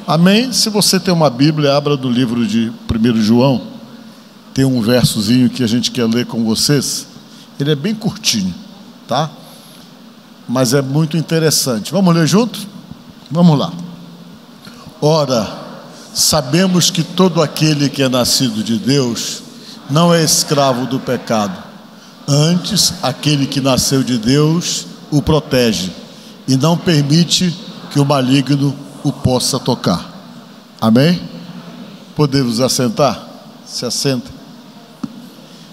Amém? Se você tem uma Bíblia, abra do livro de 1 João. Tem um versozinho que a gente quer ler com vocês. Ele é bem curtinho, tá? Mas é muito interessante. Vamos ler junto? Vamos lá. Ora, sabemos que todo aquele que é nascido de Deus não é escravo do pecado. Antes, aquele que nasceu de Deus o protege e não permite que o maligno o possa tocar. Amém? Podemos assentar? Se assenta.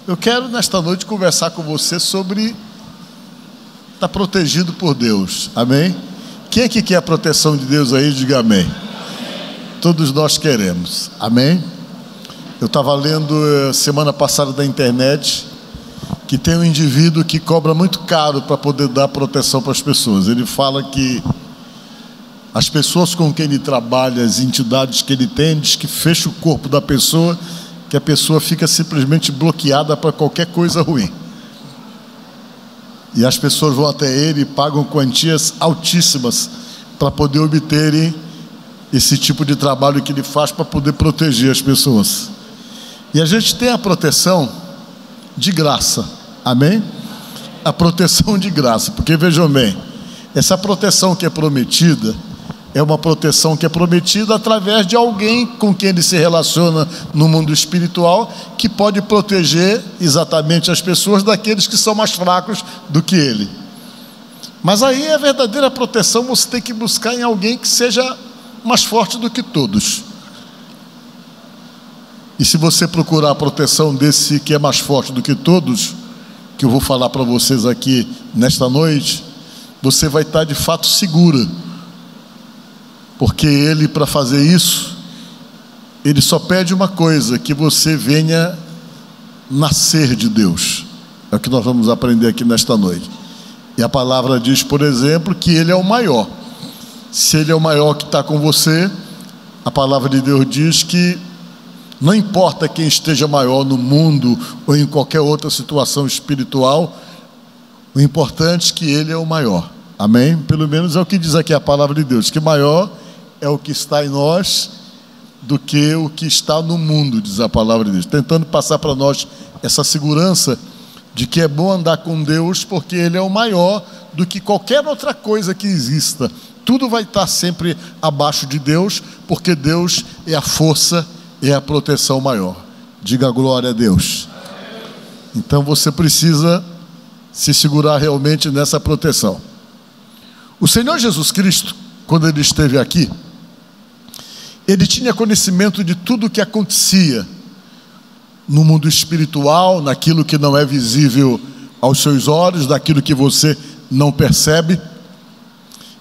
Eu quero nesta noite conversar com você sobre estar protegido por Deus. Amém? Quem é que quer a proteção de Deus aí? Diga amém. Todos nós queremos. Amém? Eu estava lendo semana passada da internet que tem um indivíduo que cobra muito caro para poder dar proteção para as pessoas. Ele fala que as pessoas com quem ele trabalha, as entidades que ele tem, diz que fecha o corpo da pessoa, que a pessoa fica simplesmente bloqueada para qualquer coisa ruim. E as pessoas vão até ele e pagam quantias altíssimas para poder obterem esse tipo de trabalho que ele faz para poder proteger as pessoas. E a gente tem a proteção de graça, amém? A proteção de graça, porque vejam bem, essa proteção que é prometida é uma proteção que é prometida através de alguém com quem ele se relaciona no mundo espiritual, que pode proteger exatamente as pessoas daqueles que são mais fracos do que ele. Mas aí a verdadeira proteção você tem que buscar em alguém que seja mais forte do que todos. E se você procurar a proteção desse que é mais forte do que todos, que eu vou falar para vocês aqui nesta noite, você vai estar de fato segura. Porque ele, para fazer isso, ele só pede uma coisa: que você venha nascer de Deus. É o que nós vamos aprender aqui nesta noite. E a palavra diz, por exemplo, que ele é o maior. Se ele é o maior que está com você, a palavra de Deus diz que não importa quem esteja maior no mundo ou em qualquer outra situação espiritual, o importante é que ele é o maior. Amém? Pelo menos é o que diz aqui a palavra de Deus, que maior é o que está em nós do que o que está no mundo, diz a palavra de Deus, tentando passar para nós essa segurança de que é bom andar com Deus, porque ele é o maior do que qualquer outra coisa que exista. Tudo vai estar sempre abaixo de Deus, porque Deus é a força, é a proteção maior. Diga glória a Deus. Então você precisa se segurar realmente nessa proteção. O Senhor Jesus Cristo, quando ele esteve aqui, ele tinha conhecimento de tudo o que acontecia no mundo espiritual, naquilo que não é visível aos seus olhos, daquilo que você não percebe.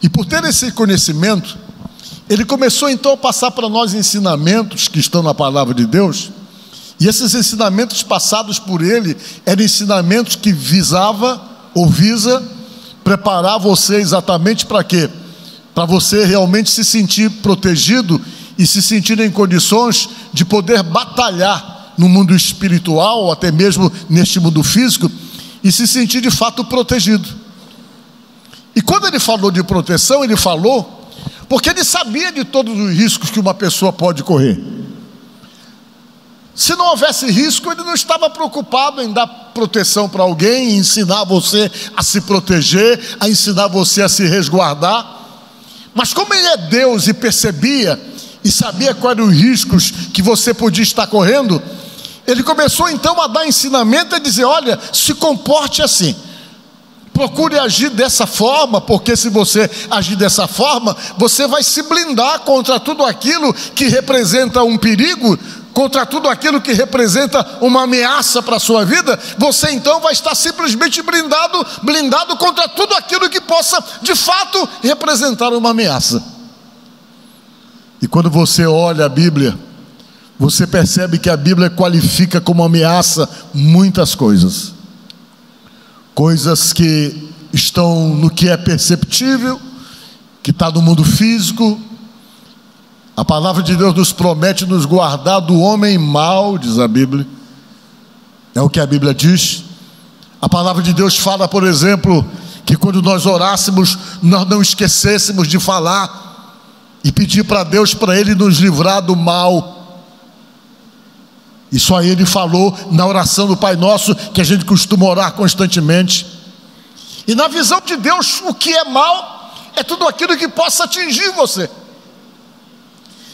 E por ter esse conhecimento, ele começou então a passar para nós ensinamentos que estão na palavra de Deus. E esses ensinamentos passados por ele eram ensinamentos que visa preparar você exatamente para quê? Para você realmente se sentir protegido e se sentir em condições de poder batalhar no mundo espiritual, ou até mesmo neste mundo físico, e se sentir de fato protegido. E quando ele falou de proteção, ele falou porque ele sabia de todos os riscos que uma pessoa pode correr. Se não houvesse risco, ele não estava preocupado em dar proteção para alguém, ensinar você a se proteger, a ensinar você a se resguardar. Mas como ele é Deus e percebia e sabia quais eram os riscos que você podia estar correndo, ele começou então a dar ensinamento e a dizer: olha, se comporte assim, procure agir dessa forma, porque se você agir dessa forma, você vai se blindar contra tudo aquilo que representa um perigo, contra tudo aquilo que representa uma ameaça para a sua vida. Você então vai estar simplesmente blindado contra tudo aquilo que possa de fato representar uma ameaça. E quando você olha a Bíblia, você percebe que a Bíblia qualifica como ameaça muitas coisas. Coisas que estão no que é perceptível, que está no mundo físico. A palavra de Deus nos promete nos guardar do homem mau, diz a Bíblia. É o que a Bíblia diz. A palavra de Deus fala, por exemplo, que quando nós orássemos, nós não esquecêssemos de falar e pedir para Deus, para Ele nos livrar do mal. Isso aí Ele falou na oração do Pai Nosso, que a gente costuma orar constantemente. E na visão de Deus, o que é mal é tudo aquilo que possa atingir você,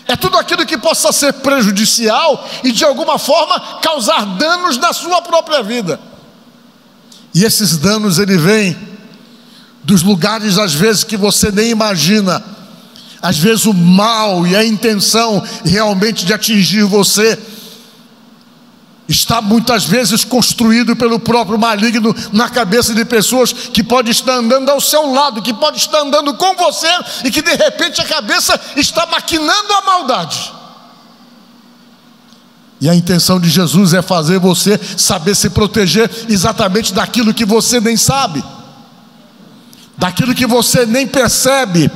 é tudo aquilo que possa ser prejudicial e de alguma forma causar danos na sua própria vida. E esses danos, ele vem dos lugares às vezes que você nem imagina. Às vezes o mal e a intenção realmente de atingir você está muitas vezes construído pelo próprio maligno na cabeça de pessoas que podem estar andando ao seu lado, que podem estar andando com você e que de repente a cabeça está maquinando a maldade. E a intenção de Jesus é fazer você saber se proteger exatamente daquilo que você nem sabe, daquilo que você nem percebe,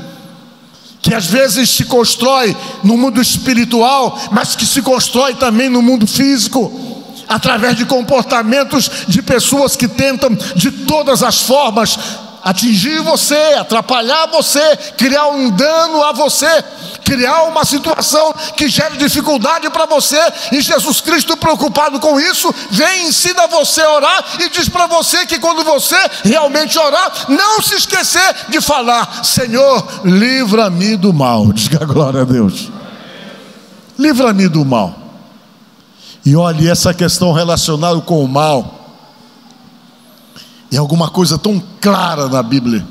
que às vezes se constrói no mundo espiritual, mas que se constrói também no mundo físico, através de comportamentos de pessoas que tentam de todas as formas atingir você, atrapalhar você, criar um dano a você, criar uma situação que gere dificuldade para você. E Jesus Cristo, preocupado com isso, vem e ensina você a orar e diz para você que quando você realmente orar, não se esquecer de falar: Senhor, livra-me do mal. Diga glória a Deus. Livra-me do mal. E olhe, essa questão relacionada com o mal é alguma coisa tão clara na Bíblia,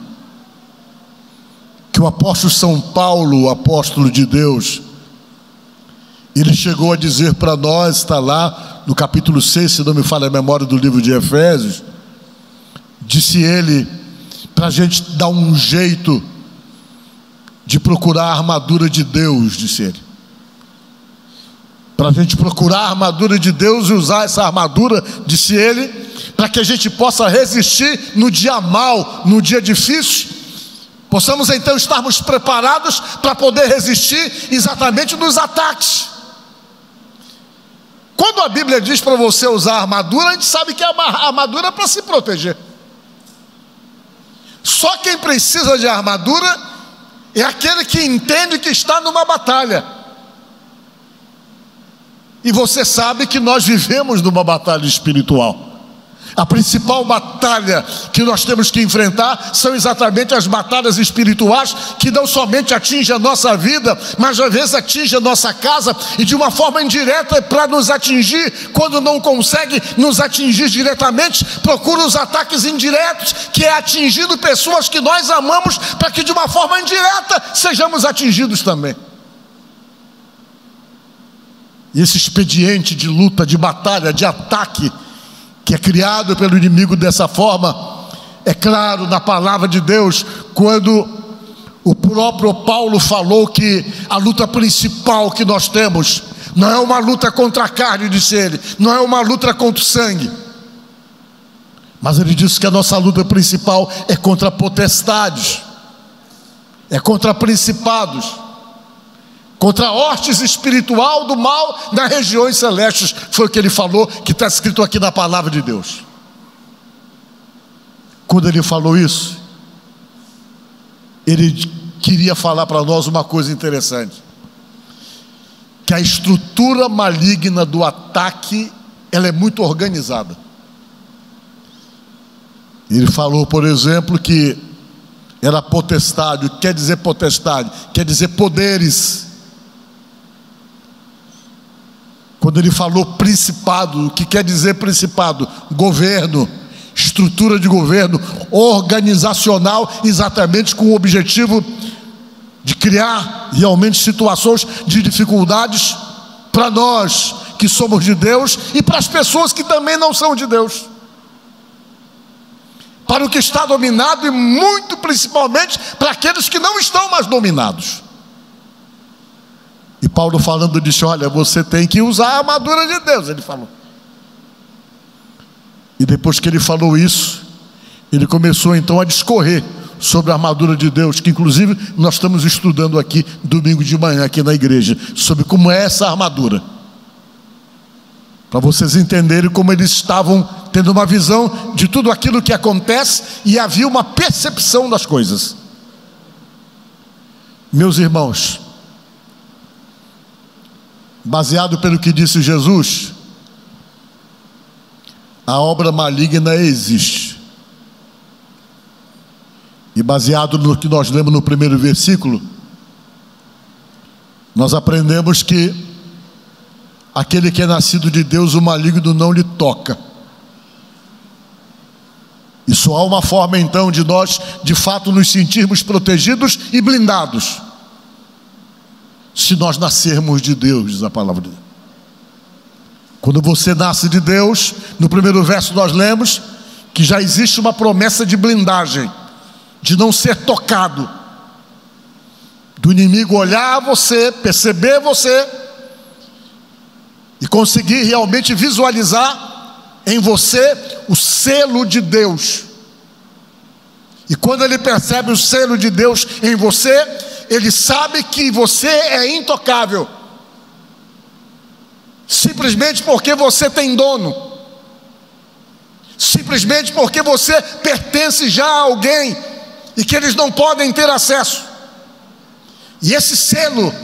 que o apóstolo São Paulo, o apóstolo de Deus, ele chegou a dizer para nós, está lá no capítulo 6, se não me falha a memória, do livro de Efésios. Disse ele, para a gente dar um jeito de procurar a armadura de Deus, disse ele, para a gente procurar a armadura de Deus e usar essa armadura, disse ele, para que a gente possa resistir no dia mau, no dia difícil, possamos então estarmos preparados para poder resistir exatamente nos ataques. Quando a Bíblia diz para você usar armadura, a gente sabe que é uma armadura para se proteger. Só quem precisa de armadura é aquele que entende que está numa batalha. E você sabe que nós vivemos numa batalha espiritual. A principal batalha que nós temos que enfrentar são exatamente as batalhas espirituais, que não somente atingem a nossa vida, mas às vezes atingem a nossa casa, e de uma forma indireta para nos atingir. Quando não consegue nos atingir diretamente, procura os ataques indiretos, que é atingindo pessoas que nós amamos, para que de uma forma indireta sejamos atingidos também. E esse expediente de luta, de batalha, de ataque, que é criado pelo inimigo dessa forma, é claro na palavra de Deus, quando o próprio Paulo falou que a luta principal que nós temos não é uma luta contra a carne, disse ele, não é uma luta contra o sangue, mas ele disse que a nossa luta principal é contra potestades, é contra principados, contra a hostes espiritual do mal nas regiões celestes. Foi o que ele falou, que está escrito aqui na palavra de Deus. Quando ele falou isso, ele queria falar para nós uma coisa interessante, que a estrutura maligna do ataque, ela é muito organizada. Ele falou, por exemplo, que era potestade. O que quer dizer potestade? Quer dizer poderes. Quando ele falou principado, o que quer dizer principado? Governo, estrutura de governo, organizacional, exatamente com o objetivo de criar realmente situações de dificuldades para nós que somos de Deus e para as pessoas que também não são de Deus, para o que está dominado e muito principalmente para aqueles que não estão mais dominados. E Paulo falando disse: olha, você tem que usar a armadura de Deus, ele falou. E depois que ele falou isso, ele começou então a discorrer sobre a armadura de Deus, que inclusive nós estamos estudando aqui domingo de manhã aqui na igreja, sobre como é essa armadura, para vocês entenderem como eles estavam tendo uma visão de tudo aquilo que acontece e havia uma percepção das coisas. Meus irmãos, baseado pelo que disse Jesus, a obra maligna existe. E baseado no que nós lemos no primeiro versículo, nós aprendemos que aquele que é nascido de Deus, o maligno não lhe toca. E só há uma forma então de nós, de fato, nos sentirmos protegidos e blindados, se nós nascermos de Deus, diz a palavra de Deus. Quando você nasce de Deus, no primeiro verso nós lemos que já existe uma promessa de blindagem, de não ser tocado, do inimigo olhar você, perceber você e conseguir realmente visualizar em você o selo de Deus. E quando ele percebe o selo de Deus em você, ele sabe que você é intocável, simplesmente porque você tem dono, simplesmente porque você pertence já a alguém e que eles não podem ter acesso. E esse selo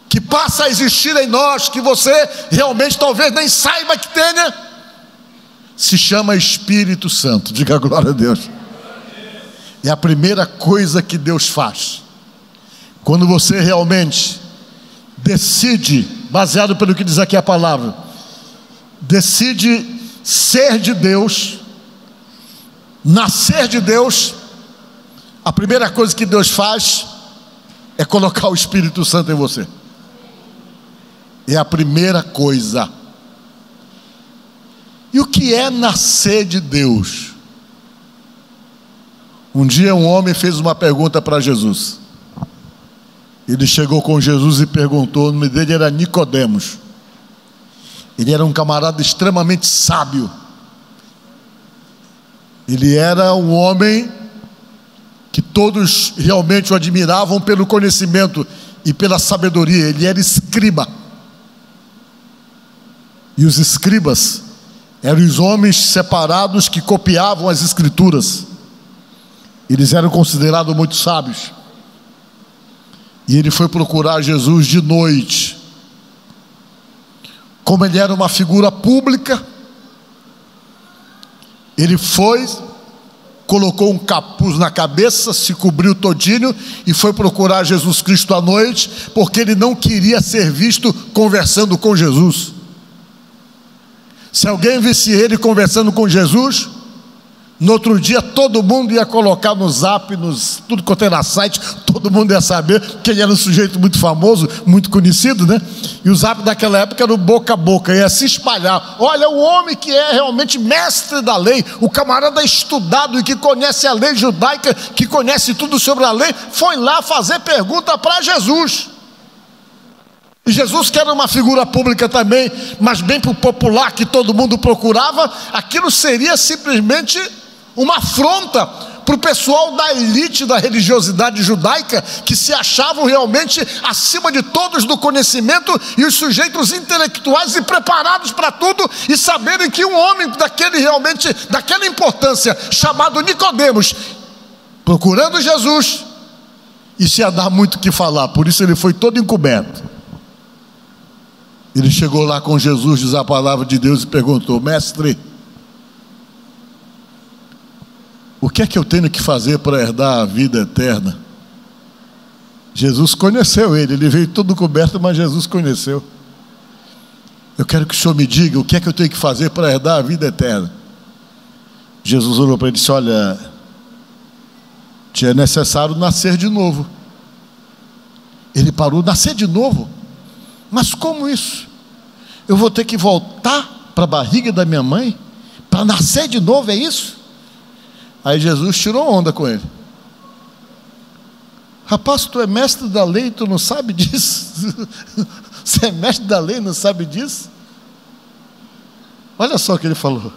que passa a existir em nós, que você realmente talvez nem saiba que tenha, se chama Espírito Santo. Diga glória a Deus. É a primeira coisa que Deus faz quando você realmente decide, baseado pelo que diz aqui a palavra, decide ser de Deus, nascer de Deus. A primeira coisa que Deus faz é colocar o Espírito Santo em você. É a primeira coisa. E o que é nascer de Deus? Um dia um homem fez uma pergunta para Jesus. Ele chegou com Jesus e perguntou, o nome dele era Nicodemos. Ele era um camarada extremamente sábio. Ele era um homem que todos realmente o admiravam pelo conhecimento e pela sabedoria. Ele era escriba. E os escribas eram os homens separados que copiavam as escrituras. Eles eram considerados muito sábios. E ele foi procurar Jesus de noite. Como ele era uma figura pública, ele foi, colocou um capuz na cabeça, se cobriu todinho e foi procurar Jesus Cristo à noite, porque ele não queria ser visto conversando com Jesus. Se alguém visse ele conversando com Jesus, no outro dia todo mundo ia colocar no Zap, tudo quanto era site, todo mundo ia saber que ele era um sujeito muito famoso, muito conhecido, né? E o Zap daquela época era o boca a boca, ia se espalhar. Olha, o homem que é realmente mestre da lei, o camarada estudado e que conhece a lei judaica, que conhece tudo sobre a lei, foi lá fazer pergunta para Jesus. E Jesus, que era uma figura pública também, mas bem para o popular, que todo mundo procurava, aquilo seria simplesmente uma afronta para o pessoal da elite da religiosidade judaica, que se achavam realmente acima de todos do conhecimento, e os sujeitos intelectuais e preparados para tudo, e saberem que um homem daquela importância, chamado Nicodemos, procurando Jesus, isso ia dar muito o que falar. Por isso ele foi todo encoberto. Ele chegou lá com Jesus, diz a palavra de Deus, e perguntou: mestre, o que é que eu tenho que fazer para herdar a vida eterna? Jesus conheceu ele veio todo coberto, mas Jesus conheceu. Eu quero que o Senhor me diga o que é que eu tenho que fazer para herdar a vida eterna. Jesus olhou para ele e disse: olha, te é necessário nascer de novo. Ele parou: nascer de novo? Mas como isso? Eu vou ter que voltar para a barriga da minha mãe para nascer de novo, é isso? Aí Jesus tirou onda com ele. Rapaz, tu é mestre da lei e tu não sabe disso? Você é mestre da lei e não sabe disso? Olha só o que ele falou.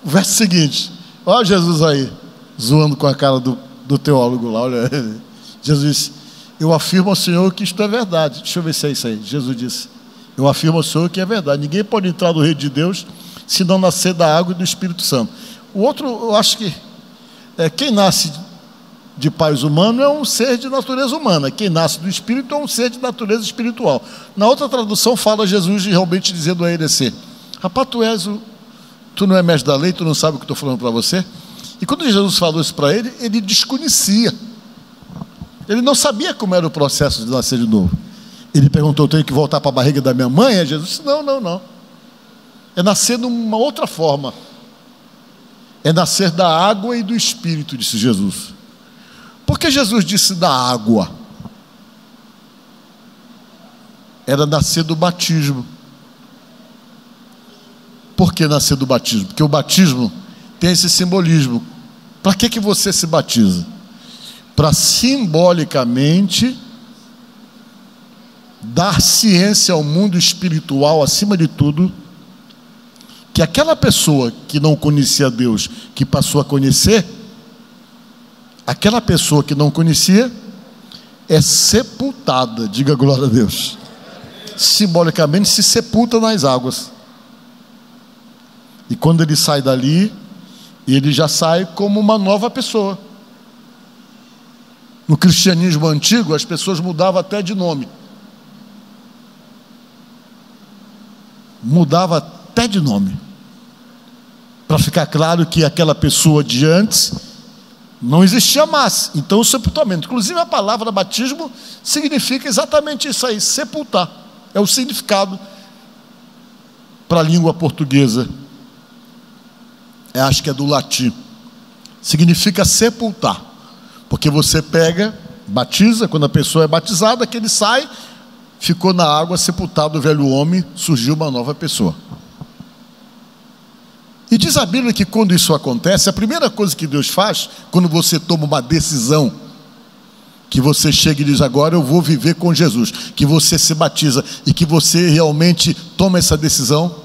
O verso seguinte. Olha Jesus aí, zoando com a cara do teólogo lá. Olha ele. Jesus disse: eu afirmo ao Senhor que isto é verdade. Deixa eu ver se é isso aí. Jesus disse: eu afirmo ao Senhor que é verdade. Ninguém pode entrar no reino de Deus se não nascer da água e do Espírito Santo. O outro, eu acho que quem nasce de pais humanos é um ser de natureza humana. Quem nasce do Espírito é um ser de natureza espiritual. Na outra tradução fala Jesus realmente dizendo a ele assim: rapaz, tu não é mestre da lei, tu não sabe o que eu estou falando para você? E quando Jesus falou isso para ele, ele desconhecia. Ele não sabia como era o processo de nascer de novo. Ele perguntou: eu tenho que voltar para a barriga da minha mãe? E Jesus disse: não. É nascer de uma outra forma. É nascer da água e do Espírito, disse Jesus. Por que Jesus disse da água? Era nascer do batismo. Por que nascer do batismo? Porque o batismo tem esse simbolismo. Para que você se batiza? Para simbolicamente dar ciência ao mundo espiritual, acima de tudo, que aquela pessoa que não conhecia Deus, que passou a conhecer, aquela pessoa que não conhecia é sepultada, diga glória a Deus, simbolicamente se sepulta nas águas. E quando ele sai dali, ele já sai como uma nova pessoa. No cristianismo antigo, as pessoas mudavam até de nome. Mudava até de nome, para ficar claro que aquela pessoa de antes não existia mais. Então o sepultamento, inclusive a palavra batismo significa exatamente isso aí, sepultar. É o significado para a língua portuguesa. Acho que é do latim. Significa sepultar. Porque você pega, batiza, quando a pessoa é batizada, que ele sai, ficou na água, sepultado o velho homem, surgiu uma nova pessoa. E diz a Bíblia que quando isso acontece, a primeira coisa que Deus faz, quando você toma uma decisão, que você chega e diz: agora eu vou viver com Jesus, que você se batiza e que você realmente toma essa decisão,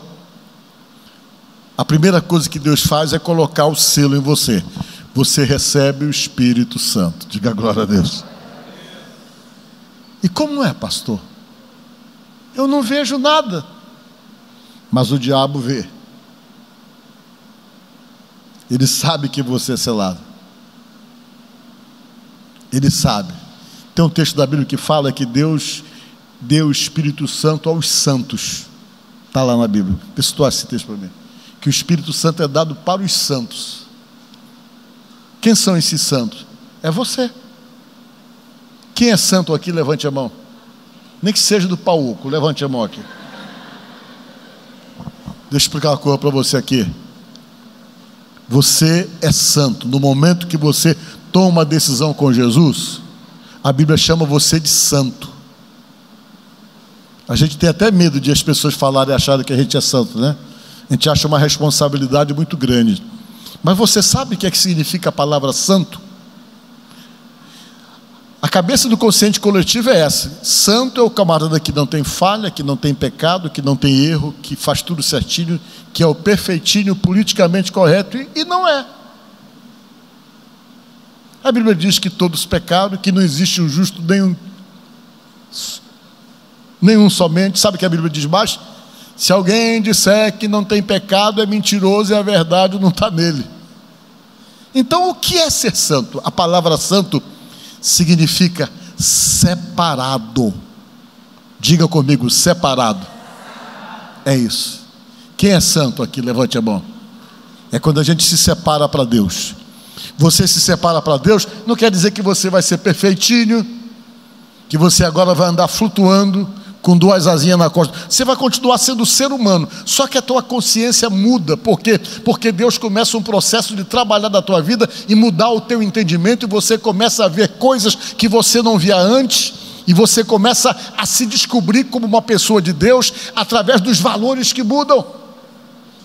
a primeira coisa que Deus faz é colocar o selo em você. Você recebe o Espírito Santo. Diga glória a Deus. E como é, pastor? Eu não vejo nada. Mas o diabo vê. Ele sabe que você é selado. Ele sabe. Tem um texto da Bíblia que fala que Deus deu o Espírito Santo aos santos. Está lá na Bíblia. Vê se tu acha esse texto para mim. Que o Espírito Santo é dado para os santos. Quem são esses santos? É você. Quem é santo aqui? Levante a mão. Nem que seja do pauco, levante a mão aqui. Deixa eu explicar uma coisa para você aqui. Você é santo. No momento que você toma uma decisão com Jesus, a Bíblia chama você de santo. A gente tem até medo de as pessoas falarem e acharem que a gente é santo, né? A gente acha uma responsabilidade muito grande. Mas você sabe o que é que significa a palavra santo? A cabeça do consciente coletivo é essa: santo é o camarada que não tem falha, que não tem pecado, que não tem erro, que faz tudo certinho, que é o perfeitinho, politicamente correto, e não é. A Bíblia diz que todos pecaram, que não existe um justo nenhum somente. Sabe o que a Bíblia diz mais? Se alguém disser que não tem pecado, é mentiroso e a verdade não está nele. Então o que é ser santo? A palavra santo significa separado. Diga comigo, separado. É isso. Quem é santo aqui? Levante a mão. É quando a gente se separa para Deus. Você se separa para Deus, não quer dizer que você vai ser perfeitinho, que você agora vai andar flutuando com duas asinhas na costa. Você vai continuar sendo ser humano, só que a tua consciência muda. Por quê? Porque Deus começa um processo de trabalhar da tua vida e mudar o teu entendimento, e você começa a ver coisas que você não via antes, e você começa a se descobrir como uma pessoa de Deus através dos valores que mudam.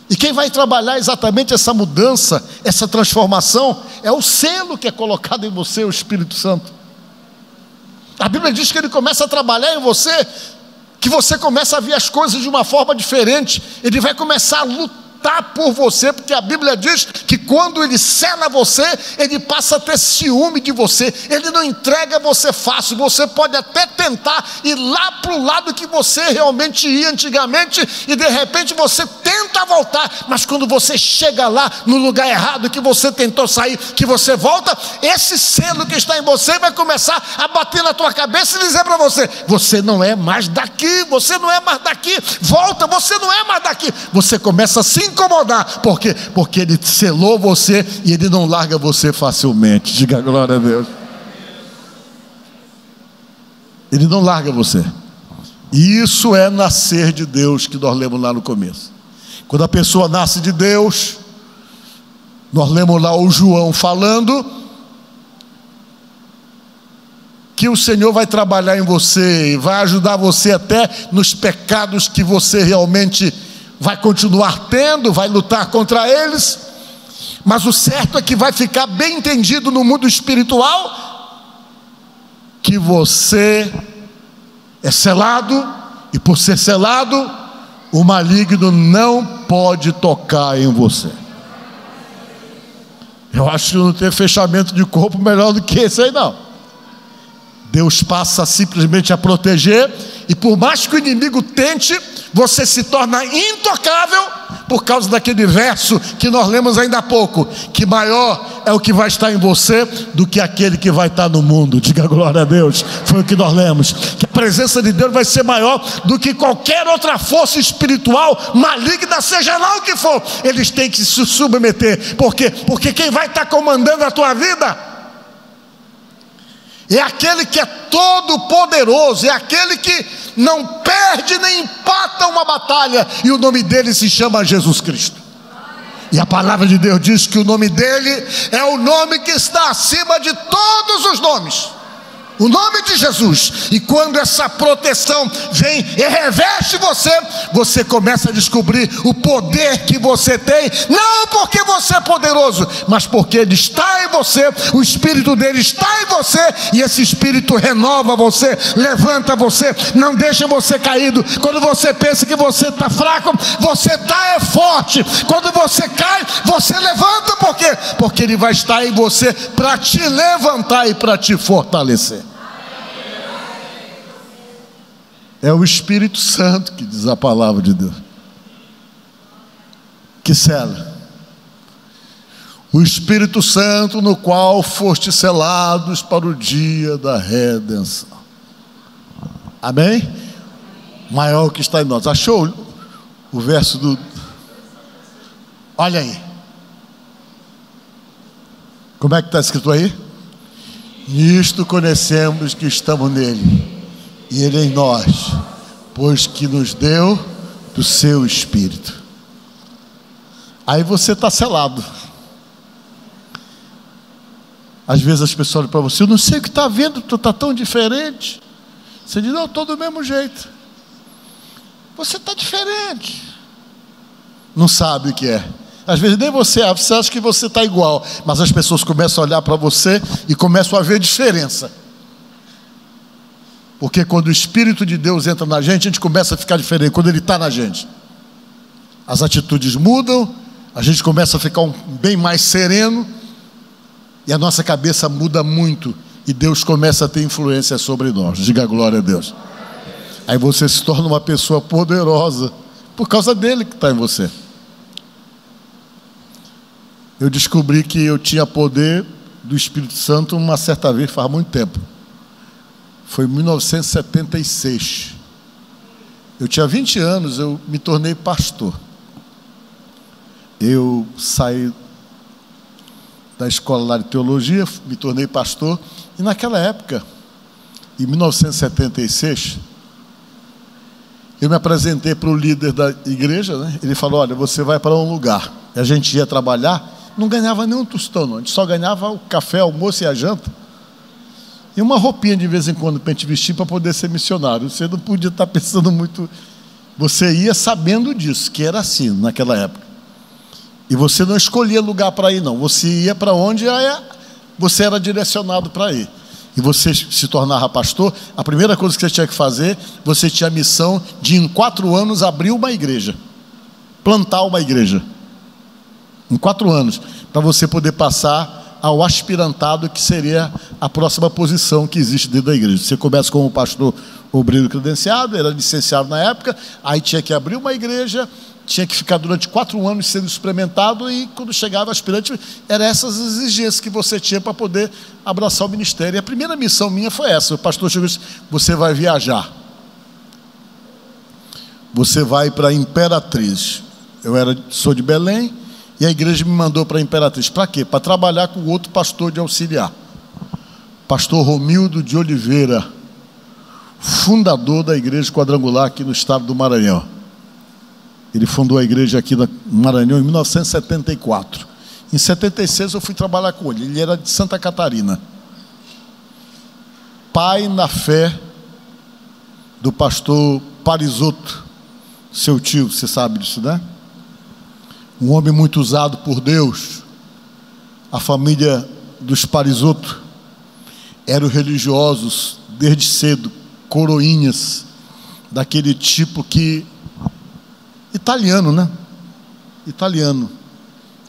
E quem vai trabalhar exatamente essa mudança, essa transformação, é o selo que é colocado em você, o Espírito Santo. A Bíblia diz que ele começa a trabalhar em você, que você começa a ver as coisas de uma forma diferente. Ele vai começar a lutar por você, porque a Bíblia diz que quando ele sela você, ele passa a ter ciúme de você. Ele não entrega você fácil. Você pode até tentar ir lá para o lado que você realmente ia antigamente, e de repente você tenta tentar voltar, mas quando você chega lá no lugar errado que você tentou sair, que você volta, esse selo que está em você vai começar a bater na tua cabeça e dizer para você: você não é mais daqui, você não é mais daqui, volta, você não é mais daqui. Você começa a se incomodar, porque ele selou você e ele não larga você facilmente. Diga glória a Deus. Ele não larga você. E isso é nascer de Deus, que nós lemos lá no começo. Quando a pessoa nasce de Deus, nós lemos lá o João falando que o Senhor vai trabalhar em você e vai ajudar você até nos pecados que você realmente vai continuar tendo, vai lutar contra eles. Mas o certo é que vai ficar bem entendido no mundo espiritual que você é selado, e por ser selado, o maligno não pode tocar em você. Eu acho que não tem fechamento de corpo melhor do que esse aí, não. Deus passa simplesmente a proteger, e por mais que o inimigo tente, você se torna intocável, por causa daquele verso que nós lemos ainda há pouco, que maior é o que vai estar em você do que aquele que vai estar no mundo. Diga glória a Deus. Foi o que nós lemos, que a presença de Deus vai ser maior do que qualquer outra força espiritual maligna, seja lá o que for. Eles têm que se submeter. Por quê? Porque quem vai estar comandando a tua vida é aquele que é todo poderoso, é aquele que não perde nem empata uma batalha, e o nome dele se chama Jesus Cristo. E a palavra de Deus diz que o nome dele é o nome que está acima de todos os nomes, o nome de Jesus. E quando essa proteção vem e reveste você, você começa a descobrir o poder que você tem, não porque você é poderoso, mas porque ele está em você, o Espírito dele está em você, e esse Espírito renova você, levanta você, não deixa você caído. Quando você pensa que você está fraco, você está forte. Quando você cai, você levanta. Por quê? Porque ele vai estar em você para te levantar e para te fortalecer. É o Espírito Santo, que diz a palavra de Deus, que sela. O Espírito Santo, no qual foste selados para o dia da redenção. Amém? Maior que está em nós. Achou o verso do... Olha aí. Como é que está escrito aí? Nisto conhecemos que estamos nele, e ele em nós, pois que nos deu do seu Espírito. Aí você está selado. Às vezes as pessoas olham para você: eu não sei o que está vendo, tu está tão diferente. Você diz: não, estou do mesmo jeito. Você está diferente. Não sabe o que é. Às vezes nem você acha que você está igual, mas as pessoas começam a olhar para você e começam a ver diferença. Porque quando o Espírito de Deus entra na gente começa a ficar diferente. Quando ele está na gente, as atitudes mudam, a gente começa a ficar bem mais sereno, e a nossa cabeça muda muito, e Deus começa a ter influência sobre nós. Diga glória a Deus. Aí você se torna uma pessoa poderosa, por causa dele que está em você. Eu descobri que eu tinha poder do Espírito Santo uma certa vez, faz muito tempo. Foi em 1976. Eu tinha 20 anos, eu me tornei pastor. Eu saí da escola lá de teologia, me tornei pastor, e naquela época, em 1976, eu me apresentei para o líder da igreja, né? Ele falou: olha, você vai para um lugar. E a gente ia trabalhar, não ganhava nem um tostão, não. A gente só ganhava o café, o almoço e a janta, e uma roupinha de vez em quando para a gente vestir para poder ser missionário. Você não podia estar pensando muito, você ia sabendo disso, que era assim naquela época. E você não escolhia lugar para ir, não. Você ia para onde você era direcionado para ir. E você se tornava pastor, a primeira coisa que você tinha que fazer, você tinha a missão de, em 4 anos, abrir uma igreja, plantar uma igreja. Em 4 anos, para você poder passar ao aspirantado, que seria a próxima posição que existe dentro da igreja. Você começa como pastor obreiro credenciado, era licenciado na época, aí tinha que abrir uma igreja, tinha que ficar durante 4 anos sendo experimentado, e quando chegava aspirante, eram essas exigências que você tinha para poder abraçar o ministério. E a primeira missão minha foi essa. O pastor chegou e disse: você vai viajar, você vai para a Imperatriz. Sou de Belém, e a igreja me mandou para a Imperatriz. Para quê? Para trabalhar com outro pastor de auxiliar, pastor Romildo de Oliveira, fundador da igreja quadrangular aqui no estado do Maranhão. Ele fundou a igreja aqui no Maranhão em 1974. Em 76 eu fui trabalhar com ele. Ele era de Santa Catarina. Pai na fé do pastor Parisotto, seu tio, você sabe disso, né? Um homem muito usado por Deus. A família dos Parisotto eram religiosos desde cedo, coroinhas, daquele tipo que... italiano, né? Italiano.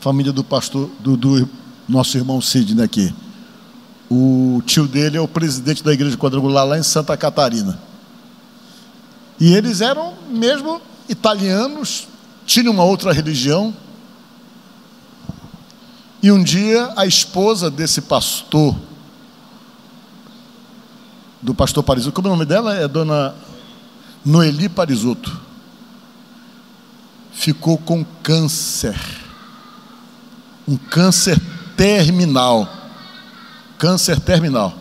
Família do pastor, do nosso irmão Sidney aqui. O tio dele é o presidente da igreja quadrangular lá em Santa Catarina. E eles eram mesmo italianos, tinham uma outra religião. E um dia a esposa desse pastor, do pastor Parisotto, como é o nome dela? É dona Noeli Parisotto. Ficou com câncer. Um câncer terminal. Câncer terminal.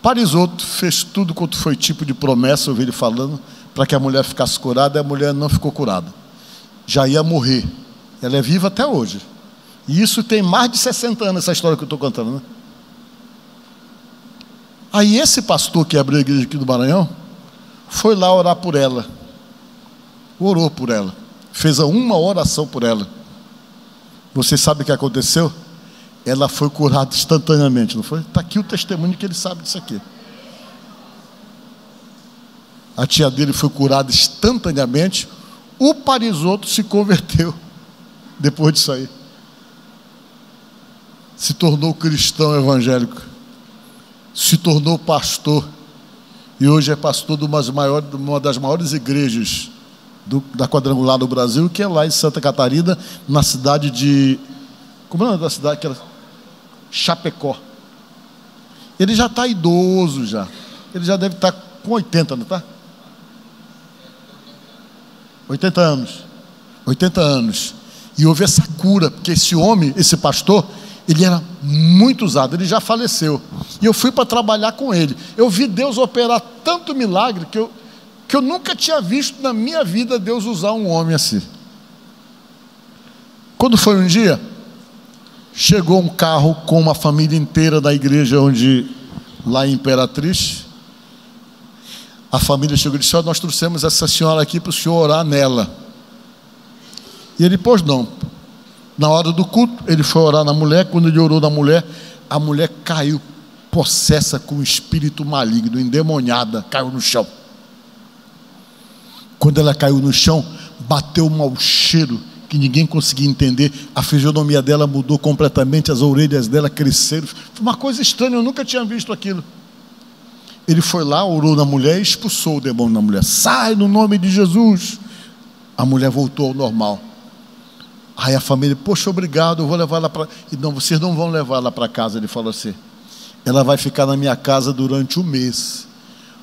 Parisotto fez tudo quanto foi tipo de promessa, eu ouvi ele falando, para que a mulher ficasse curada, e a mulher não ficou curada. Já ia morrer. Ela é viva até hoje. E isso tem mais de 60 anos, essa história que eu estou contando, né? Aí esse pastor que abriu a igreja aqui do Maranhão foi lá orar por ela. Orou por ela. Fez uma oração por ela. Você sabe o que aconteceu? Ela foi curada instantaneamente, não foi? Está aqui o testemunho que ele sabe disso aqui. A tia dele foi curada instantaneamente. O Parisotto se converteu depois disso aí. Se tornou cristão evangélico. Se tornou pastor. E hoje é pastor de uma das maiores igrejas da quadrangular do Brasil, que é lá em Santa Catarina, na cidade de... como é o nome da cidade? Chapecó. Ele já está idoso já. Ele já deve estar com 80, não está? 80 anos. 80 anos. E houve essa cura, porque esse homem, esse pastor, ele era muito usado, ele já faleceu. E eu fui para trabalhar com ele. Eu vi Deus operar tanto milagre que eu nunca tinha visto na minha vida Deus usar um homem assim. Quando foi um dia, chegou um carro com uma família inteira da igreja lá em Imperatriz. A família chegou e disse: "Ó, nós trouxemos essa senhora aqui para o senhor orar nela." E ele, pois não. Na hora do culto, ele foi orar na mulher. Quando ele orou na mulher, a mulher caiu possessa com um espírito maligno, endemoniada, caiu no chão. Quando ela caiu no chão, bateu um mau cheiro que ninguém conseguia entender. A fisionomia dela mudou completamente, as orelhas dela cresceram. Foi uma coisa estranha, eu nunca tinha visto aquilo. Ele foi lá, orou na mulher e expulsou o demônio da mulher. "Sai no nome de Jesus." A mulher voltou ao normal. Aí a família: "Poxa, obrigado, eu vou levar ela para..." E não, vocês não vão levar ela para casa. Ele falou assim: "Ela vai ficar na minha casa durante 1 mês.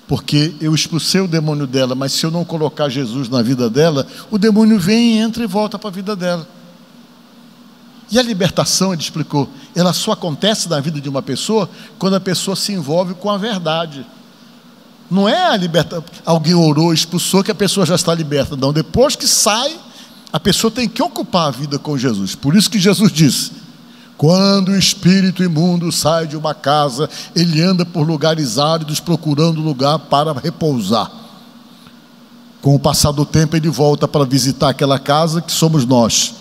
Porque eu expulsei o demônio dela, mas se eu não colocar Jesus na vida dela, o demônio vem, entra e volta para a vida dela." E a libertação, ele explicou, ela só acontece na vida de uma pessoa quando a pessoa se envolve com a verdade. Não é a libertação, alguém orou, expulsou, que a pessoa já está liberta. Não, depois que sai, a pessoa tem que ocupar a vida com Jesus. Por isso que Jesus disse: quando o espírito imundo sai de uma casa, ele anda por lugares áridos procurando lugar para repousar. Com o passar do tempo, ele volta para visitar aquela casa que somos nós.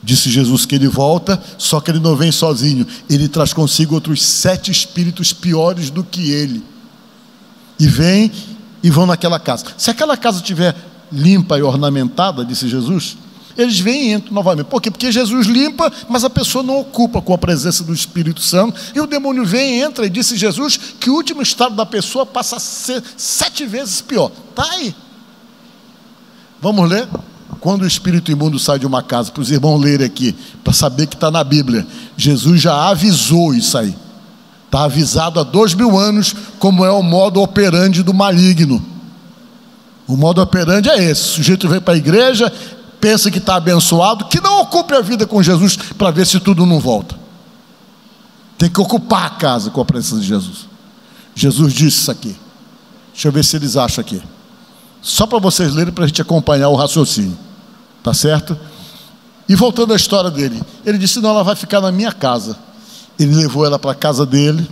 Disse Jesus que ele volta, só que ele não vem sozinho. Ele traz consigo outros 7 espíritos piores do que ele. E vem e vão naquela casa. Se aquela casa estiver limpa e ornamentada, disse Jesus, eles vêm e entram novamente. Por quê? Porque Jesus limpa, mas a pessoa não ocupa com a presença do Espírito Santo. E o demônio vem e entra. E disse Jesus que o último estado da pessoa passa a ser 7 vezes pior. Está aí. Vamos ler? Quando o espírito imundo sai de uma casa, para os irmãos lerem aqui, para saber que está na Bíblia. Jesus já avisou isso aí. Está avisado há 2000 anos como é o modo operandi do maligno. O modo operandi é esse: o sujeito vem para a igreja, pensa que está abençoado, que não ocupe a vida com Jesus para ver se tudo não volta. Tem que ocupar a casa com a presença de Jesus. Jesus disse isso aqui. Deixa eu ver se eles acham aqui. Só para vocês lerem, para a gente acompanhar o raciocínio. Tá certo? E voltando à história dele, ele disse: não, ela vai ficar na minha casa. Ele levou ela para a casa dele.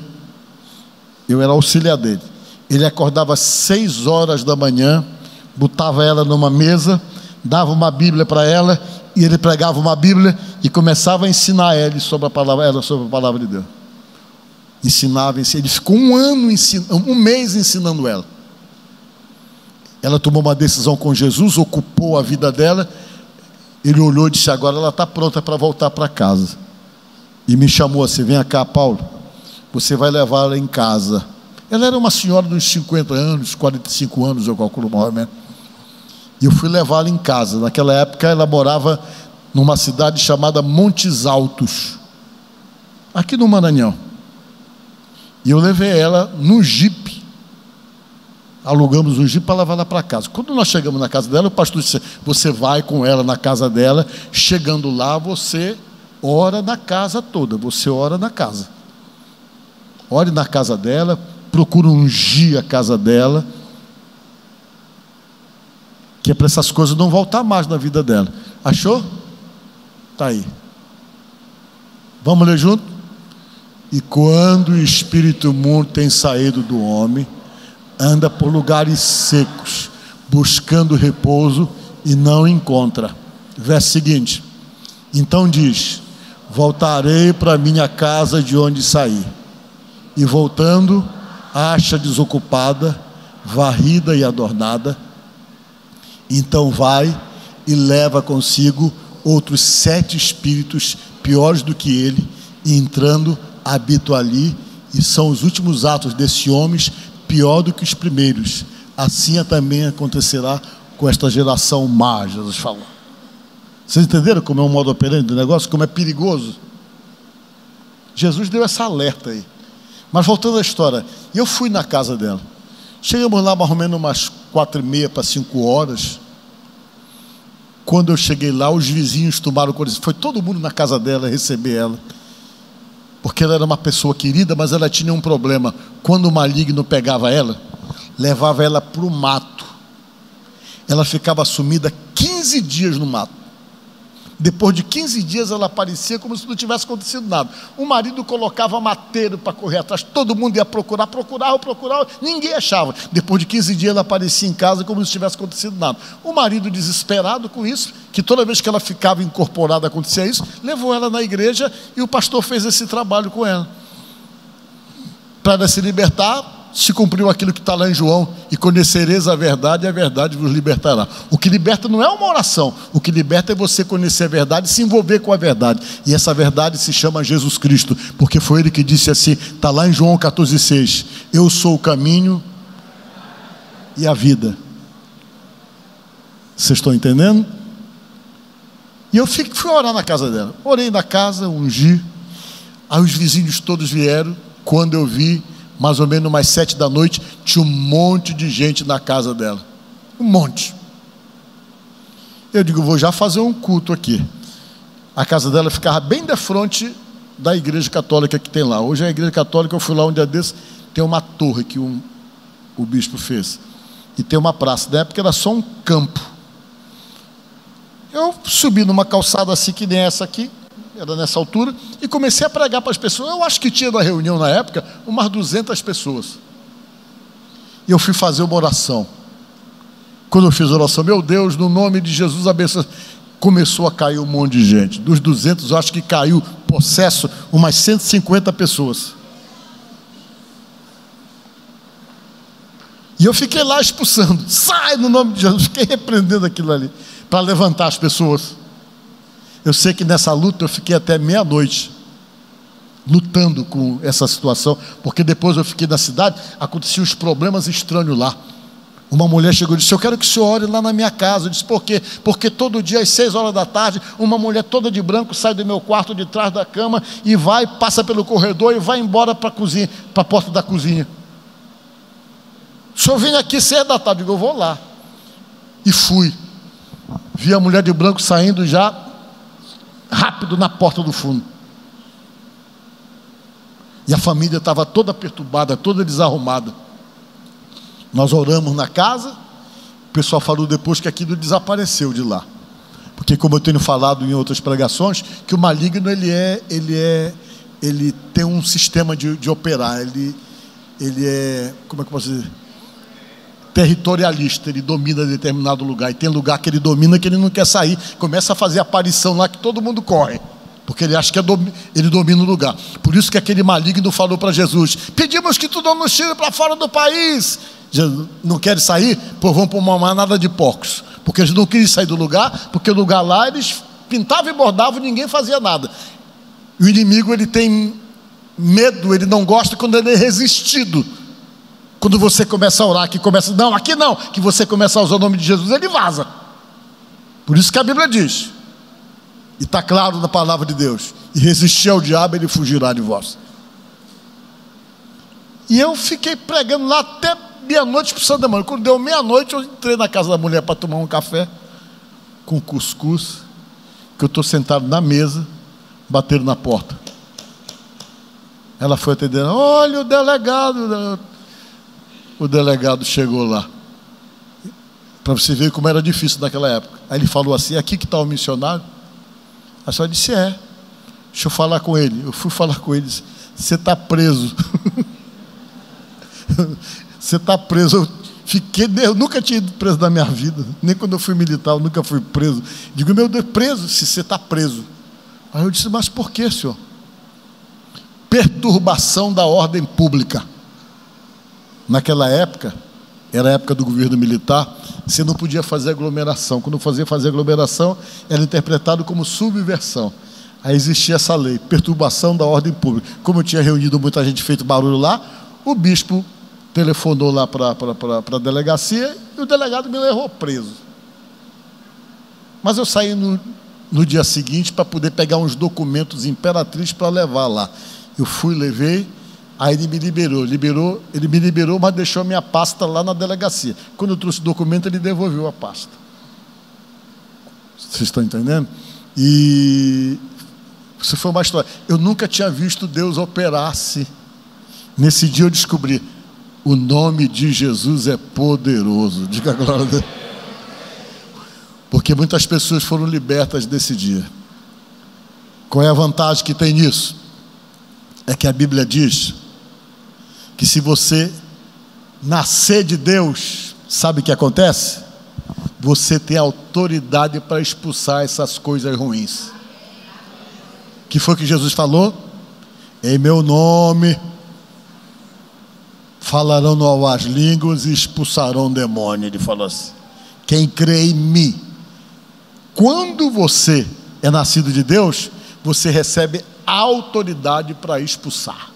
Eu era auxiliar dele. Ele acordava às 6 horas da manhã, botava ela numa mesa, dava uma Bíblia para ela, e ele pregava uma Bíblia e começava a ensinar ela sobre a palavra de Deus. Ensinava. Ele ficou um mês ensinando ela. Ela tomou uma decisão com Jesus, ocupou a vida dela. Ele olhou e disse: agora ela está pronta para voltar para casa. E me chamou assim: vem cá, Paulo, você vai levar ela em casa. Ela era uma senhora de uns 50 anos, 45 anos, eu calculo mais ou menos. E eu fui levá-la em casa. Naquela época ela morava numa cidade chamada Montes Altos, aqui no Maranhão. E eu levei ela num jipe. Alugamos um jipe para levar ela para casa. Quando nós chegamos na casa dela, o pastor disse: você vai com ela na casa dela. Chegando lá, você ora na casa toda. Você ora na casa. Ore na casa dela. Procura ungir a casa dela, que é para essas coisas não voltar mais na vida dela. Achou? Está aí. Vamos ler junto? E quando o espírito imundo tem saído do homem, anda por lugares secos, buscando repouso, e não encontra. Verso seguinte: então diz: voltarei para minha casa de onde saí. E voltando, acha desocupada, varrida e adornada. Então vai e leva consigo outros 7 espíritos piores do que ele, e entrando, habitam ali. E são os últimos atos desses homens pior do que os primeiros. Assim também acontecerá com esta geração má. Jesus falou. Vocês entenderam como é o modo operante do negócio? Como é perigoso? Jesus deu essa alerta aí. Mas voltando à história, eu fui na casa dela. Chegamos lá mais ou menos umas 4:30 para 5 horas. Quando eu cheguei lá, os vizinhos tomaram conhecimento. Foi todo mundo na casa dela receber ela, porque ela era uma pessoa querida, mas ela tinha um problema. Quando o maligno pegava ela, levava ela para o mato. Ela ficava sumida 15 dias no mato. Depois de 15 dias ela aparecia como se não tivesse acontecido nada. O marido colocava mateiro para correr atrás. Todo mundo ia procurava, ninguém achava. Depois de 15 dias ela aparecia em casa como se não tivesse acontecido nada. O marido, desesperado com isso, que toda vez que ela ficava incorporada acontecia isso, levou ela na igreja e o pastor fez esse trabalho com ela. Para ela se libertar, se cumpriu aquilo que está lá em João: e conhecereis a verdade vos libertará. O que liberta não é uma oração, o que liberta é você conhecer a verdade e se envolver com a verdade. E essa verdade se chama Jesus Cristo, porque foi ele que disse assim, está lá em João 14,6: eu sou o caminho e a vida. Vocês estão entendendo? E eu fui orar na casa dela. Orei na casa, ungi. Aí os vizinhos todos vieram. Quando eu vi, mais ou menos umas 7 da noite, tinha um monte de gente na casa dela. Um monte. Eu digo: vou já fazer um culto aqui. A casa dela ficava bem de frente da igreja católica que tem lá. Hoje a igreja católica, eu fui lá um dia desse, tem uma torre que o bispo fez. E tem uma praça. Na época era só um campo. Eu subi numa calçada assim, que nem essa aqui, era nessa altura, e comecei a pregar para as pessoas. Eu acho que tinha na reunião na época umas 200 pessoas. E eu fui fazer uma oração. Quando eu fiz a oração: meu Deus, no nome de Jesus, abençoe. Começou a cair um monte de gente. Dos 200, eu acho que caiu possesso umas 150 pessoas. E eu fiquei lá expulsando. Sai no nome de Jesus. Fiquei repreendendo aquilo ali, para levantar as pessoas. Eu sei que nessa luta eu fiquei até meia-noite, lutando com essa situação, porque depois eu fiquei na cidade, aconteciam os problemas estranhos lá. Uma mulher chegou e disse: eu quero que o senhor ore lá na minha casa. Eu disse: por quê? Porque todo dia às 6 horas da tarde, uma mulher toda de branco sai do meu quarto, de trás da cama, e vai, passa pelo corredor e vai embora para a cozinha, para a porta da cozinha. O senhor vem aqui 6 da tarde. Eu digo: eu vou lá. E fui. Vi a mulher de branco saindo já rápido na porta do fundo. E a família estava toda perturbada, toda desarrumada. Nós oramos na casa. O pessoal falou depois que aquilo desapareceu de lá, porque, como eu tenho falado em outras pregações, que o maligno ele tem um sistema de operar. Ele é, como é que eu posso dizer, territorialista. Ele domina determinado lugar, e tem lugar que ele domina que ele não quer sair, começa a fazer aparição lá que todo mundo corre, porque ele acha que ele domina o lugar. Por isso que aquele maligno falou para Jesus: pedimos que tu não nos tire para fora do país. Jesus: não querem sair? Pois vão para uma manada de porcos. Porque eles não queriam sair do lugar, porque o lugar lá eles pintavam e bordavam e ninguém fazia nada. O inimigo, ele tem medo, ele não gosta quando ele é resistido. Quando você começa a orar, que começa: não, aqui não, que você começa a usar o nome de Jesus, ele vaza. Por isso que a Bíblia diz, e está claro na palavra de Deus: e resistir ao diabo, ele fugirá de vós. E eu fiquei pregando lá até meia-noite para o Santo Demônio. Quando deu meia-noite, eu entrei na casa da mulher para tomar um café com cuscuz, que eu estou sentado na mesa, bateram na porta. Ela foi atender: olha o delegado. O delegado chegou lá, para você ver como era difícil naquela época. Aí ele falou assim: aqui que está o missionário? A senhora disse: é. Deixa eu falar com ele. Eu fui falar com ele e disse: você está preso. Você está preso. Eu nunca tinha ido preso na minha vida, nem quando eu fui militar, eu nunca fui preso. Digo: meu Deus, preso? Se você está preso. Aí eu disse: mas por que, senhor? Perturbação da ordem pública. Naquela época, era a época do governo militar, você não podia fazer aglomeração. Quando fazia aglomeração, era interpretado como subversão. Aí existia essa lei, perturbação da ordem pública. Como eu tinha reunido muita gente, feito barulho lá, o bispo telefonou lá para a delegacia, e o delegado me levou preso. Mas eu saí no dia seguinte para poder pegar uns documentos imperatriz para levar lá. Eu fui, levei. Aí ele me liberou, mas deixou a minha pasta lá na delegacia. Quando eu trouxe o documento, ele devolveu a pasta. Vocês estão entendendo? E isso foi uma história. Eu nunca tinha visto Deus operar-se. Nesse dia eu descobri: o nome de Jesus é poderoso. Diga a glória a Deus. Porque muitas pessoas foram libertas desse dia. Qual é a vantagem que tem nisso? É que a Bíblia diz que se você nascer de Deus, sabe o que acontece? Você tem autoridade para expulsar essas coisas ruins. Que foi que Jesus falou? Em meu nome falarão novas línguas e expulsarão demônio. Ele falou assim: quem crê em mim. Quando você é nascido de Deus, você recebe autoridade para expulsar.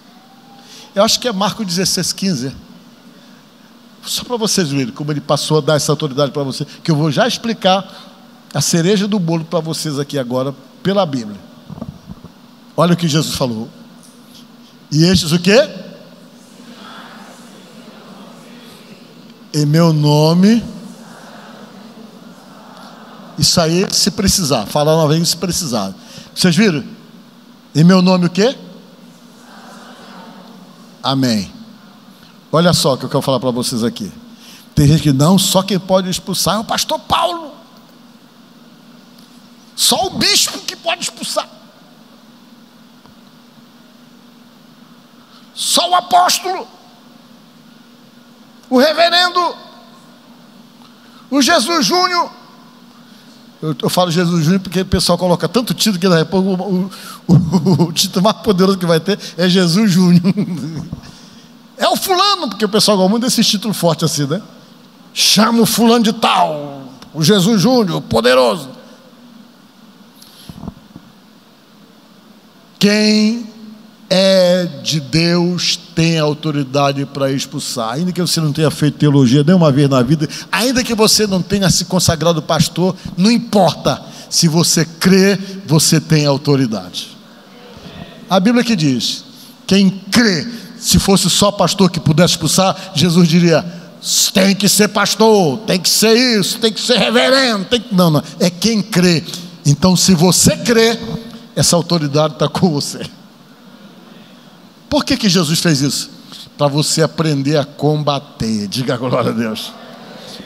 Eu acho que é Marcos 16:15. Só para vocês verem como ele passou a dar essa autoridade para você, que eu vou já explicar a cereja do bolo para vocês aqui agora, pela Bíblia. Olha o que Jesus falou: e estes o quê? Em meu nome. Isso aí, se precisar. Falar uma vez, se precisar. Vocês viram? Em meu nome o quê? Amém. Olha só o que eu quero falar para vocês aqui. Tem gente que não, só quem pode expulsar é o pastor Paulo. Só o bispo que pode expulsar. Só o apóstolo. O reverendo. O Jesus Júnior. Eu falo Jesus Júnior porque o pessoal coloca tanto título que daí o título mais poderoso que vai ter é Jesus Júnior. É o fulano, porque o pessoal gosta muito desse título forte assim, né? Chama o fulano de tal, o Jesus Júnior, poderoso. Quem é de Deus, tem autoridade para expulsar. Ainda que você não tenha feito teologia nenhuma vez na vida, ainda que você não tenha se consagrado pastor, não importa. Se você crê, você tem autoridade. A Bíblia que diz: quem crê, se fosse só pastor que pudesse expulsar, Jesus diria: tem que ser pastor, tem que ser isso, tem que ser reverendo, não, é quem crê. Então, se você crê, essa autoridade está com você. Por que Jesus fez isso? Para você aprender a combater. Diga glória a Deus.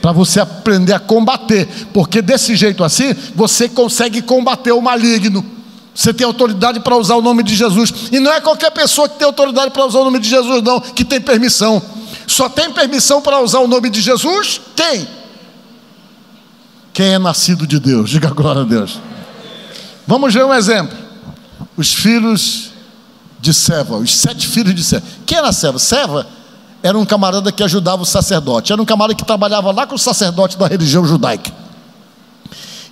Para você aprender a combater, porque desse jeito assim, você consegue combater o maligno. Você tem autoridade para usar o nome de Jesus. E não é qualquer pessoa que tem autoridade para usar o nome de Jesus, não, que tem permissão. Só tem permissão para usar o nome de Jesus quem? Quem é nascido de Deus. Diga glória a Deus. Vamos ver um exemplo. Os filhos de Seva, os 7 filhos de Seva. Quem era Seva? Seva era um camarada que ajudava o sacerdote. Era um camarada que trabalhava lá com o sacerdote da religião judaica.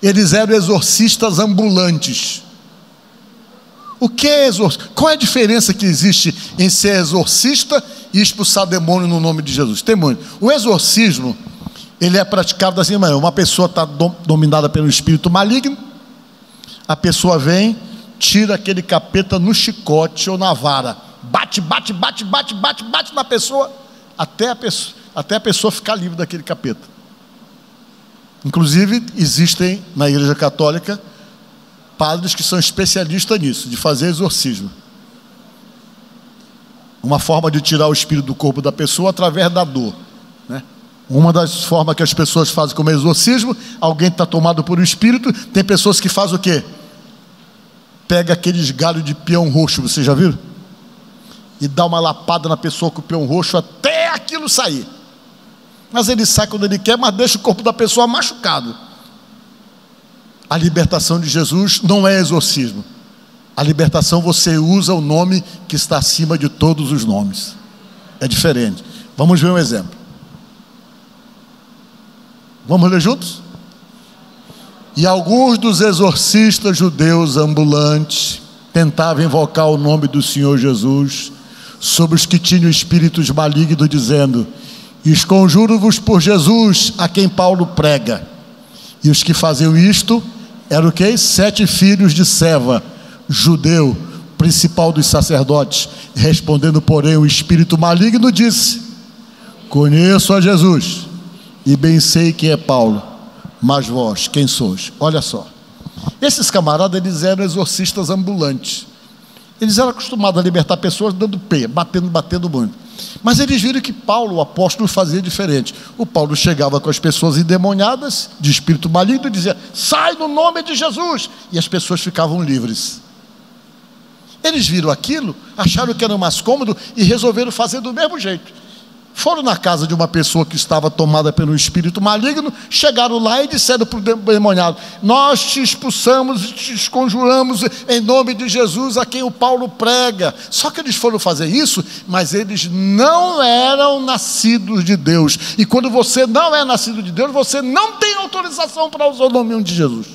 Eles eram exorcistas ambulantes. O que é exorcismo? Qual é a diferença que existe em ser exorcista e expulsar demônio no nome de Jesus? Tem muito. O exorcismo, ele é praticado assim, uma pessoa está dominada pelo espírito maligno, a pessoa vem, tira aquele capeta no chicote ou na vara, bate na pessoa, até a pessoa ficar livre daquele capeta. Inclusive, existem na Igreja Católica padres que são especialistas nisso, de fazer exorcismo. Uma forma de tirar o espírito do corpo da pessoa através da dor, né? Uma das formas que as pessoas fazem como exorcismo, alguém está tomado por um espírito, tem pessoas que fazem o quê? Pega aqueles galhos de peão roxo, você já viu? E dá uma lapada na pessoa com o peão roxo até aquilo sair. Mas ele sai quando ele quer, mas deixa o corpo da pessoa machucado. A libertação de Jesus não é exorcismo. A libertação, você usa o nome que está acima de todos os nomes. É diferente. Vamos ver um exemplo. Vamos ler juntos? E alguns dos exorcistas judeus ambulantes tentavam invocar o nome do Senhor Jesus sobre os que tinham espíritos malignos, dizendo: esconjuro-vos por Jesus, a quem Paulo prega. E os que faziam isto eram o quê? 7 filhos de Seva, judeu, principal dos sacerdotes. Respondendo, porém, o espírito maligno disse: conheço a Jesus e bem sei quem é Paulo, mas vós, quem sois? Olha só, esses camaradas, eles eram exorcistas ambulantes. Eles eram acostumados a libertar pessoas dando peia, batendo muito. Mas eles viram que Paulo, o apóstolo, fazia diferente. O Paulo chegava com as pessoas endemoniadas, de espírito maligno, e dizia: sai no nome de Jesus, e as pessoas ficavam livres. Eles viram aquilo, acharam que era mais cômodo e resolveram fazer do mesmo jeito. Foram na casa de uma pessoa que estava tomada pelo espírito maligno, chegaram lá e disseram para o demoniado: nós te expulsamos e te esconjuramos em nome de Jesus, a quem o Paulo prega. Só que eles foram fazer isso, mas eles não eram nascidos de Deus. E quando você não é nascido de Deus, você não tem autorização para usar o nome de Jesus.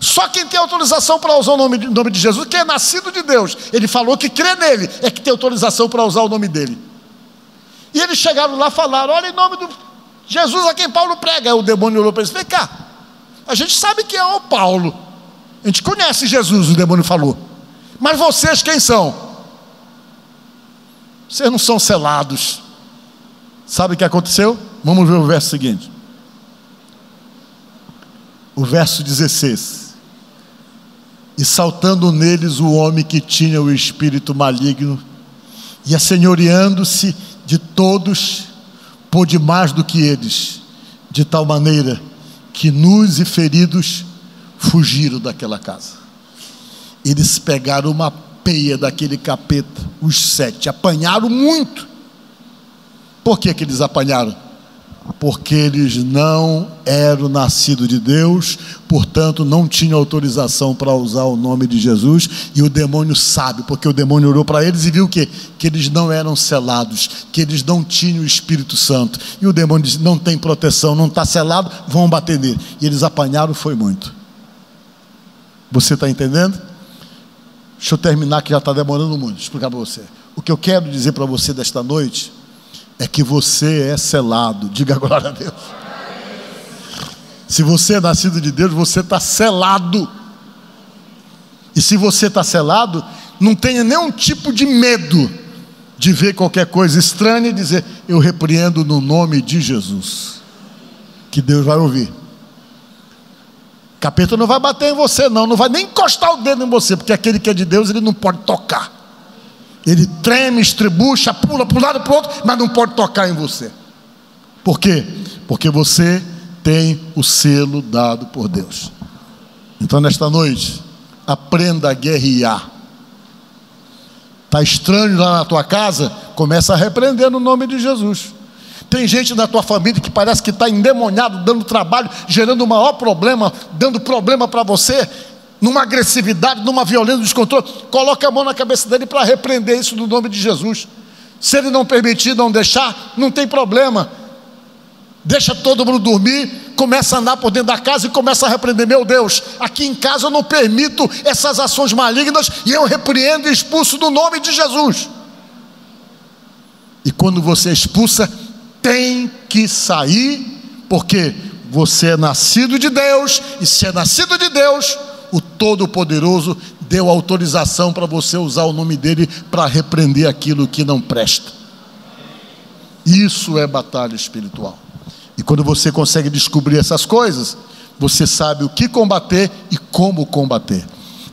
Só quem tem autorização para usar o nome de Jesus, quem é nascido de Deus, ele falou que crê nele, é que tem autorização para usar o nome dele. E eles chegaram lá e falaram: olha, em nome de Jesus a quem Paulo prega. Aí o demônio olhou para eles: vem cá, a gente sabe quem é o Paulo, a gente conhece Jesus. O demônio falou: mas vocês quem são? Vocês não são selados. Sabe o que aconteceu? Vamos ver o verso seguinte, o verso 16. E saltando neles o homem que tinha o espírito maligno, e assenhoreando-se de todos, pôde mais do que eles, de tal maneira que nus e feridos fugiram daquela casa. Eles pegaram uma peia daquele capeta, os 7, apanharam muito. Por que eles apanharam? Porque eles não eram nascidos de Deus, portanto não tinham autorização para usar o nome de Jesus. E o demônio sabe, porque o demônio olhou para eles e viu que eles não eram selados, que eles não tinham o Espírito Santo. E o demônio disse: não tem proteção, não está selado, vão bater nele. E eles apanharam, foi muito. Você está entendendo? Deixa eu terminar que já está demorando muito, explicar para você. O que eu quero dizer para você desta noite é que você é selado. Diga glória a Deus. Se você é nascido de Deus, você está selado. E se você está selado, não tenha nenhum tipo de medo de ver qualquer coisa estranha e dizer: eu repreendo no nome de Jesus. Que Deus vai ouvir. Capeta não vai bater em você, não vai nem encostar o dedo em você, porque aquele que é de Deus, ele não pode tocar. Ele treme, estrebucha, pula para um lado e para o outro, mas não pode tocar em você. Por quê? Porque você tem o selo dado por Deus. Então, nesta noite, aprenda a guerrear. Está estranho lá na tua casa? Começa a repreender no nome de Jesus. Tem gente na tua família que parece que está endemoniado, dando trabalho, gerando o maior problema, dando problema para você, numa agressividade, numa violência, descontrole. Coloca a mão na cabeça dele para repreender isso no nome de Jesus. Se ele não permitir, não deixar, não tem problema. Deixa todo mundo dormir, começa a andar por dentro da casa e começa a repreender: meu Deus, aqui em casa eu não permito essas ações malignas, e eu repreendo e expulso no nome de Jesus. E quando você expulsa, tem que sair, porque você é nascido de Deus, e se é nascido de Deus, o Todo-Poderoso deu autorização para você usar o nome dele para repreender aquilo que não presta. Isso é batalha espiritual. E quando você consegue descobrir essas coisas, você sabe o que combater e como combater.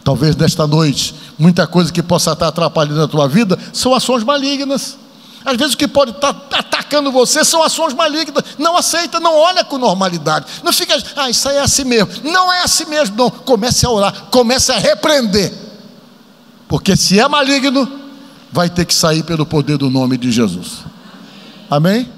Talvez nesta noite, muita coisa que possa estar atrapalhando a tua vida são ações malignas. Às vezes o que pode estar atacando você são ações malignas. Não aceita, não olha com normalidade. Não fica: isso aí é assim mesmo. Não é assim mesmo, não. Comece a orar, comece a repreender. Porque se é maligno, vai ter que sair pelo poder do nome de Jesus. Amém?